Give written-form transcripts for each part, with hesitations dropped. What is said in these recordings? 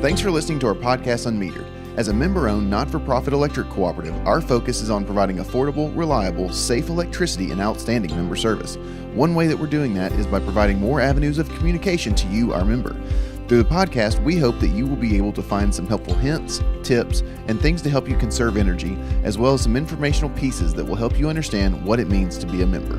Thanks for listening to our podcast, unMetered. As a member-owned, not-for-profit electric cooperative, our focus is on providing affordable, reliable, safe electricity and outstanding member service. One way that we're doing that is by providing more avenues of communication to you, our member. Through the podcast, we hope that you will be able to find some helpful hints, tips, and things to help you conserve energy, as well as some informational pieces that will help you understand what it means to be a member.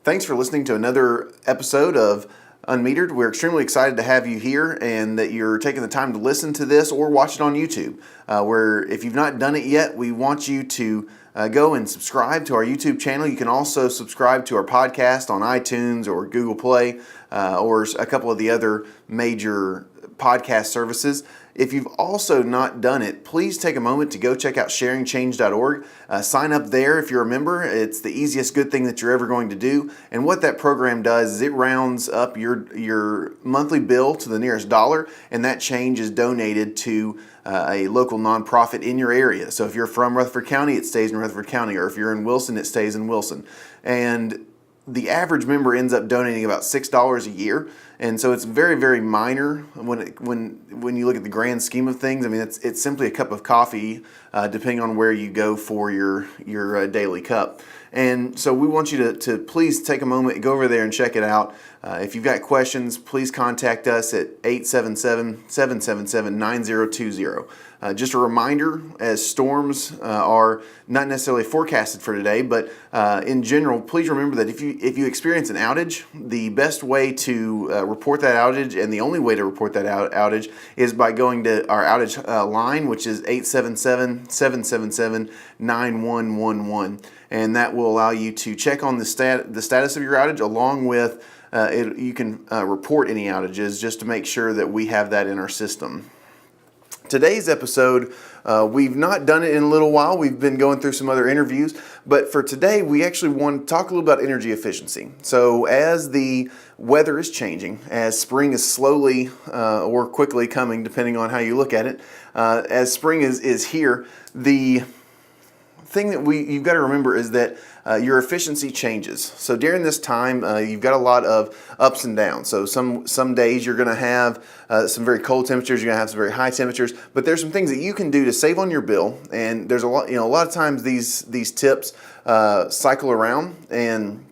Thanks for listening to another episode of unMetered. We're extremely excited to have you here and that you're taking the time to listen to this or watch it on YouTube. Where if you've not done it yet, we want you to go and subscribe to our YouTube channel. You can also subscribe to our podcast on iTunes or Google Play or a couple of the other major podcast services. If you've also not done it, please take a moment to go check out sharingchange.org. Sign up there if you're a member. It's the easiest good thing that you're ever going to do. And what that program does is it rounds up your monthly bill to the nearest dollar, and that change is donated to a local nonprofit in your area. So if you're from Rutherford County, it stays in Rutherford County, or if you're in Wilson, it stays in Wilson. And the average member ends up donating about $6 a year, and so it's very, very minor when you look at the grand scheme of things. I mean, it's simply a cup of coffee, depending on where you go for your daily cup. And so we want you to please take a moment, go over there and check it out. If you've got questions, please contact us at 877-777-9020. Just a reminder, as storms are not necessarily forecasted for today, but in general, please remember that if you experience an outage, the best way to report that outage, and the only way to report that outage, is by going to our outage line, which is 877-777-9111. And that will allow you to check on the status of your outage, along with you can report any outages just to make sure that we have that in our system. Today's episode, we've not done it in a little while. We've been going through some other interviews, but for today, we actually want to talk a little about energy efficiency. So as the weather is changing, as spring is slowly or quickly coming, depending on how you look at it, as spring is here, the thing that you've got to remember is that your efficiency changes. So during this time, you've got a lot of ups and downs. So some days you're going to have some very cold temperatures, you're going to have some very high temperatures, but there's some things that you can do to save on your bill. And there's a lot of times these tips cycle around, and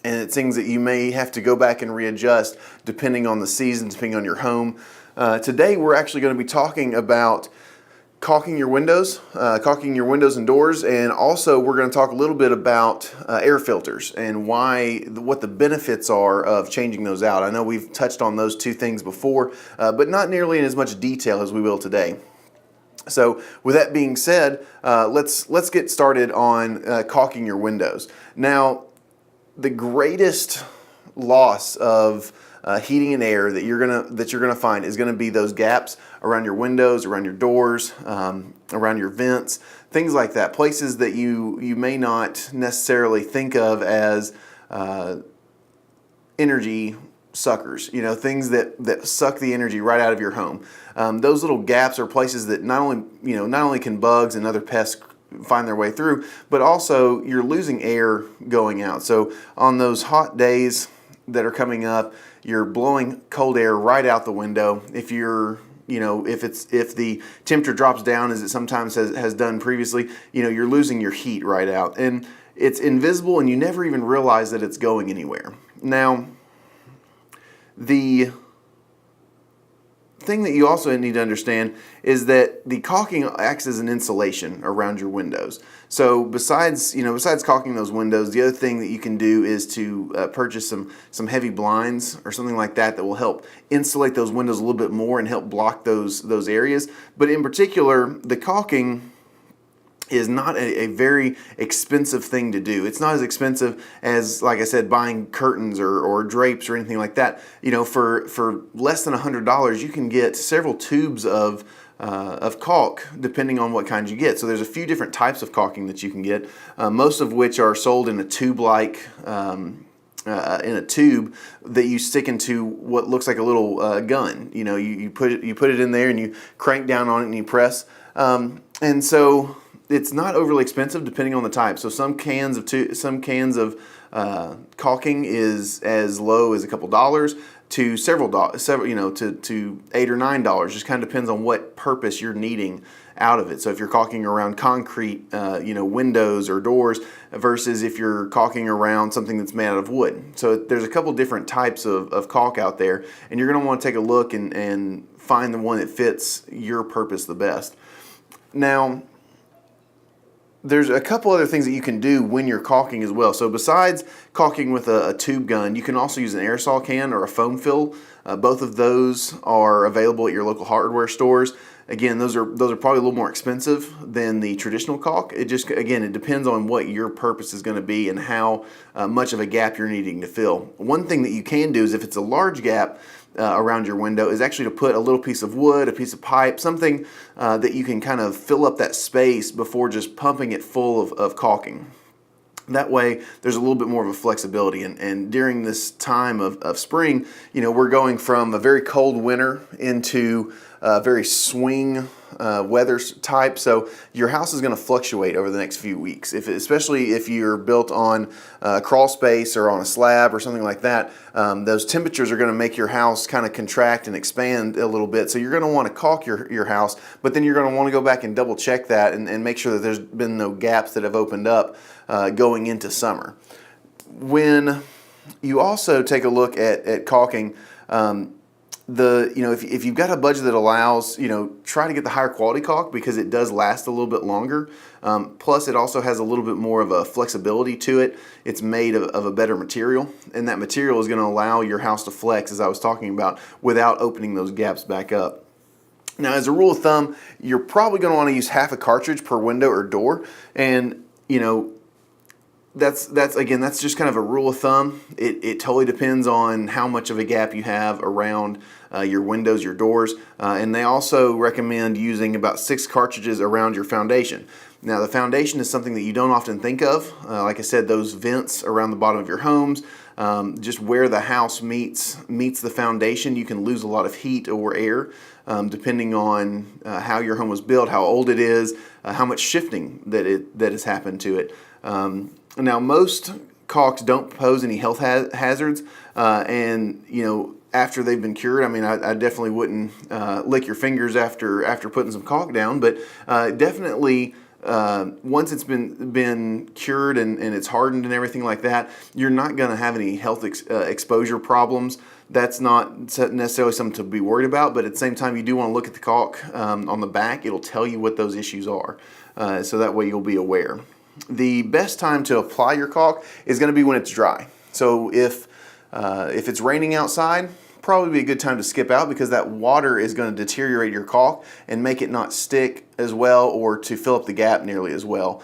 it's things that you may have to go back and readjust depending on the season, depending on your home. Today we're actually going to be talking about caulking your windows and doors, and also we're going to talk a little bit about air filters and what the benefits are of changing those out. I know we've touched on those two things before, but not nearly in as much detail as we will today. So with that being said, let's get started on caulking your windows. Now, the greatest loss of heating and air that you're gonna find is gonna be those gaps around your windows, around your doors, around your vents, things like that. Places that you may not necessarily think of as energy suckers. Things that suck the energy right out of your home. Those little gaps are places that not only can bugs and other pests find their way through, but also you're losing air going out. So on those hot days that are coming up, you're blowing cold air right out the window. If the temperature drops down, as it sometimes has done previously, you're losing your heat right out, and it's invisible, and you never even realize that it's going anywhere. Now, the thing that you also need to understand is that the caulking acts as an insulation around your windows. So besides caulking those windows, the other thing that you can do is to purchase some heavy blinds or something like that will help insulate those windows a little bit more and help block those areas. But in particular, the caulking is not a very expensive thing to do. It's not as expensive as, like I said, buying curtains or drapes or anything like that. For less than $100, you can get several tubes of caulk, depending on what kind you get. So there's a few different types of caulking that you can get, most of which are sold in a tube-like in a tube that you stick into what looks like a little gun. You put it in there and you crank down on it and you press. And so it's not overly expensive depending on the type. So some cans of caulking is as low as a couple dollars to several to $8 or $9. Just kind of depends on what purpose you're needing out of it. So if you're caulking around concrete, windows or doors, versus if you're caulking around something that's made out of wood. So there's a couple different types of caulk out there, and you're going to want to take a look and find the one that fits your purpose the best. Now, there's a couple other things that you can do when you're caulking as well. So besides caulking with a tube gun, you can also use an aerosol can or a foam fill. Both of those are available at your local hardware stores. Again, those are probably a little more expensive than the traditional caulk. It depends on what your purpose is going to be and how much of a gap you're needing to fill. One thing that you can do is, if it's a large gap around your window, is actually to put a little piece of wood, a piece of pipe, something that you can kind of fill up that space before just pumping it full of caulking. That way, there's a little bit more of a flexibility. And during this time of spring, we're going from a very cold winter into a very swing weather type. So your house is going to fluctuate over the next few weeks. Especially if you're built on a crawl space or on a slab or something like that, those temperatures are going to make your house kind of contract and expand a little bit. So you're going to want to caulk your house, but then you're going to want to go back and double check that and make sure that there's been no gaps that have opened up going into summer. When you also take a look at caulking, if you've got a budget that allows, try to get the higher quality caulk, because it does last a little bit longer. Plus, it also has a little bit more of a flexibility to it. It's made of a better material, and that material is going to allow your house to flex, as I was talking about, without opening those gaps back up. Now, as a rule of thumb, you're probably going to want to use half a cartridge per window or door, and that's just kind of a rule of thumb. It totally depends on how much of a gap you have around your windows, your doors, and they also recommend using about 6 cartridges around your foundation. Now, the foundation is something that you don't often think of. Like I said, those vents around the bottom of your homes, just where the house meets the foundation, you can lose a lot of heat or air, depending on how your home was built, how old it is, how much shifting that has happened to it. Now, most caulks don't pose any health hazards, and after they've been cured, I definitely wouldn't lick your fingers after putting some caulk down, but definitely once it's been cured and it's hardened and everything like that, you're not going to have any health exposure problems. That's not necessarily something to be worried about, but at the same time, you do want to look at the caulk on the back. It'll tell you what those issues are, so that way you'll be aware. The best time to apply your caulk is going to be when it's dry. So if it's raining outside, probably be a good time to skip out, because that water is going to deteriorate your caulk and make it not stick as well, or to fill up the gap nearly as well.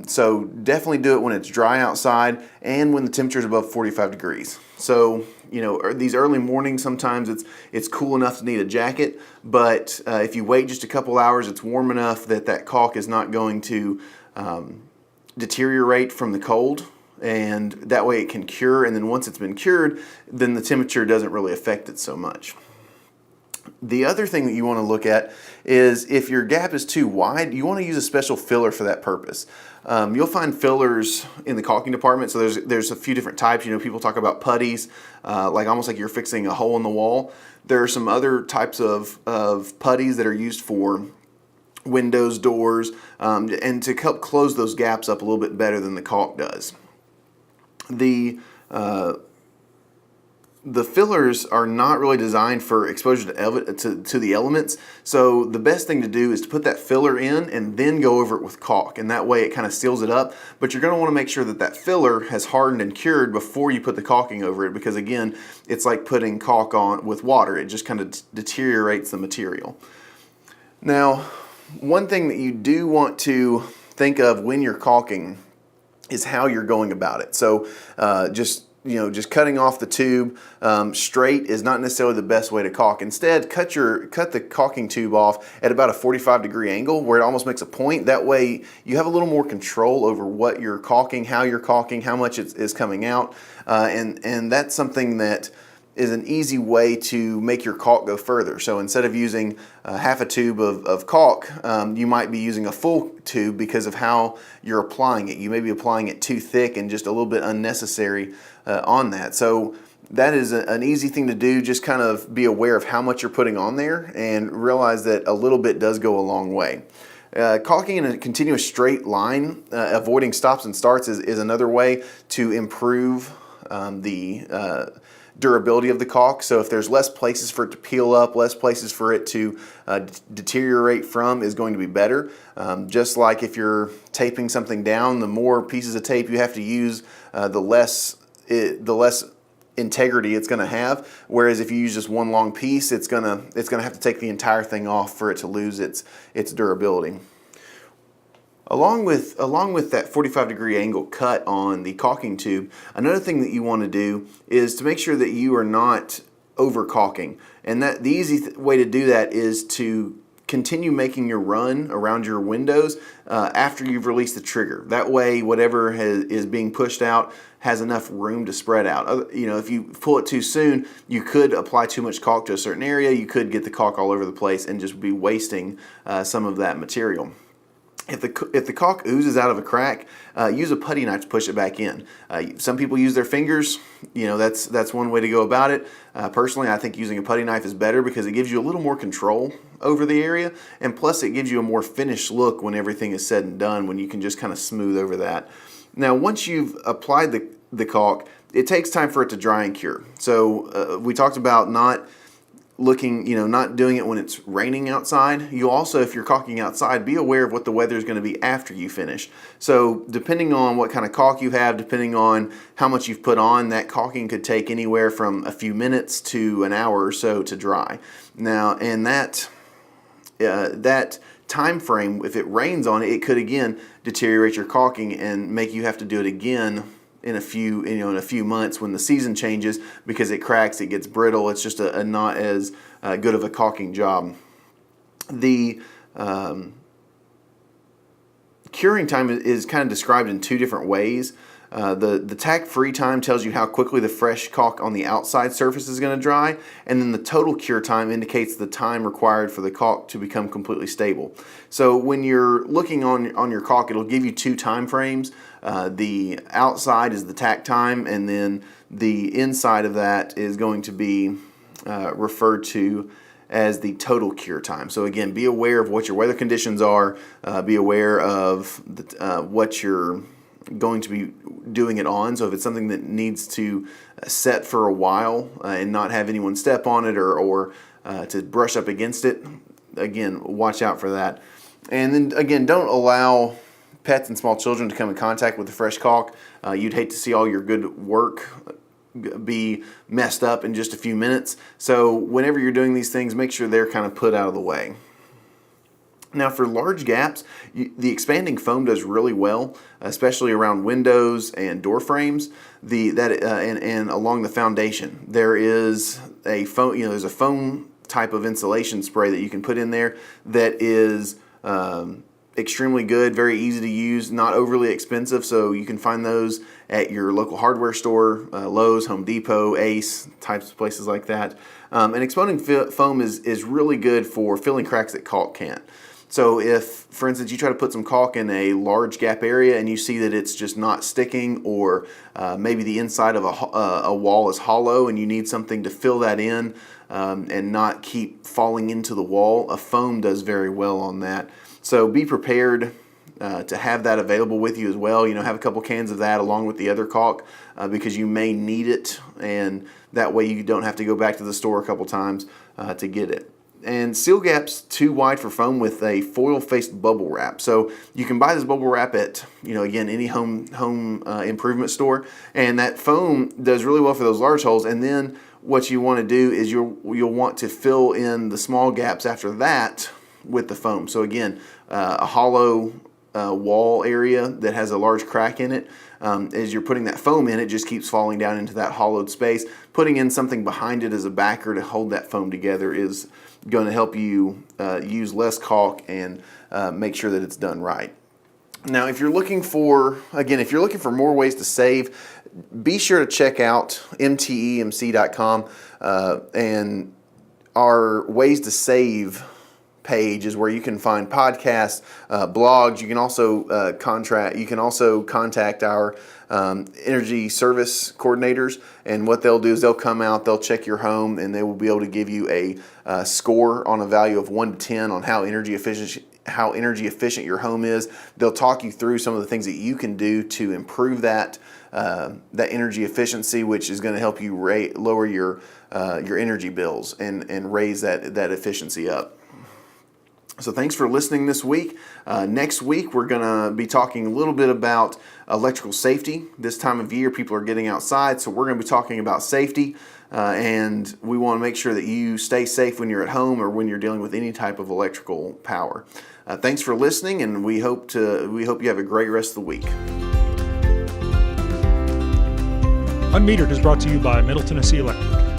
So definitely do it when it's dry outside and when the temperature is above 45 degrees. So these early mornings, sometimes it's cool enough to need a jacket, but if you wait just a couple hours, it's warm enough that caulk is not going to deteriorate from the cold, and that way it can cure, and then once it's been cured, then the temperature doesn't really affect it so much. The other thing that you want to look at is, if your gap is too wide, you want to use a special filler for that purpose. You'll find fillers in the caulking department. So there's a few different types. People talk about putties, almost like you're fixing a hole in the wall. There are some other types of putties that are used for windows, doors, and to help close those gaps up a little bit better than the caulk does. The fillers are not really designed for exposure to the elements, so the best thing to do is to put that filler in and then go over it with caulk, and that way it kind of seals it up. But you're going to want to make sure that filler has hardened and cured before you put the caulking over it, because again, it's like putting caulk on with water. It just kind of deteriorates the material. Now, one thing that you do want to think of when you're caulking is how you're going about it. So just cutting off the tube straight is not necessarily the best way to caulk. Instead, cut the caulking tube off at about a 45-degree angle, where it almost makes a point. That way you have a little more control over what you're caulking, how much is coming out, and that's something that is an easy way to make your caulk go further. So instead of using half a tube of caulk, you might be using a full tube because of how you're applying it. You may be applying it too thick and just a little bit unnecessary on that. So that is an easy thing to do. Just kind of be aware of how much you're putting on there and realize that a little bit does go a long way. Caulking in a continuous straight line, avoiding stops and starts is another way to improve the durability of the caulk. So if there's less places for it to peel up, less places for it to deteriorate from, is going to be better. Just like if you're taping something down, the more pieces of tape you have to use, the less integrity it's going to have. Whereas if you use just one long piece, it's going to have to take the entire thing off for it to lose its durability. Along with that 45-degree angle cut on the caulking tube, another thing that you want to do is to make sure that you are not over caulking. And that the easy way to do that is to continue making your run around your windows after you've released the trigger. That way, whatever is being pushed out has enough room to spread out. You know, if you pull it too soon, you could apply too much caulk to a certain area. You could get the caulk all over the place and just be wasting some of that material. If the caulk oozes out of a crack, use a putty knife to push it back in. Some people use their fingers. You know, that's one way to go about it. Personally, I think using a putty knife is better because it gives you a little more control over the area, and plus it gives you a more finished look when everything is said and done, when you can just kind of smooth over that. Now, once you've applied the caulk, it takes time for it to dry and cure. So we talked about not doing it when it's raining outside. You also, if you're caulking outside, be aware of what the weather is going to be after you finish. So depending on what kind of caulk you have, depending on how much you've put on, that caulking could take anywhere from a few minutes to an hour or so to dry. Now, and that time frame, if it rains on it, it could again deteriorate your caulking and make you have to do it again in a few months when the season changes, because it cracks, it gets brittle. It's just a not as good of a caulking job. The curing time is kind of described in two different ways. The tack-free time tells you how quickly the fresh caulk on the outside surface is going to dry, and then the total cure time indicates the time required for the caulk to become completely stable. So when you're looking on your caulk, it'll give you two time frames. The outside is the tack time, and then the inside of that is going to be referred to as the total cure time. So again, be aware of what your weather conditions are, be aware of what you're going to be doing it on. So if it's something that needs to set for a while and not have anyone step on it or to brush up against it, again, watch out for that. And then again, don't allow pets and small children to come in contact with the fresh caulk. You'd hate to see all your good work be messed up in just a few minutes. So whenever you're doing these things, make sure they're kind of put out of the way. Now for large gaps, the expanding foam does really well, especially around windows and door frames. And along the foundation, there is a foam. There's a foam type of insulation spray that you can put in there that is extremely good, very easy to use, not overly expensive. So you can find those at your local hardware store, Lowe's, Home Depot, Ace, types of places like that. And exploding foam is really good for filling cracks that caulk can't. So if, for instance, you try to put some caulk in a large gap area and you see that it's just not sticking, or maybe the inside of a wall is hollow and you need something to fill that in and not keep falling into the wall, a foam does very well on that. So be prepared to have that available with you as well. Have a couple cans of that along with the other caulk because you may need it, and that way you don't have to go back to the store a couple times to get it. And seal gaps too wide for foam with a foil-faced bubble wrap. So you can buy this bubble wrap at, again, any home improvement store, and that foam does really well for those large holes. And then what you want to do is you'll want to fill in the small gaps after that with the foam. So again, a hollow wall area that has a large crack in it, as you're putting that foam in, it just keeps falling down into that hollowed space. Putting in something behind it as a backer to hold that foam together is going to help you use less caulk and make sure that it's done right. Now, if you're looking for more ways to save, be sure to check out mtemc.com and our Ways to Save page is where you can find podcasts, blogs. You can also contact our energy service coordinators, and what they'll do is they'll come out, they'll check your home, and they will be able to give you a score on a value of 1 to 10 on how energy efficient your home is. They'll talk you through some of the things that you can do to improve that energy efficiency, which is going to help you lower your energy bills and raise that efficiency up. So thanks for listening this week. Next week, we're going to be talking a little bit about electrical safety. This time of year, people are getting outside, so we're going to be talking about safety. And we want to make sure that you stay safe when you're at home or when you're dealing with any type of electrical power. Thanks for listening, and we hope you have a great rest of the week. Unmetered is brought to you by Middle Tennessee Electric.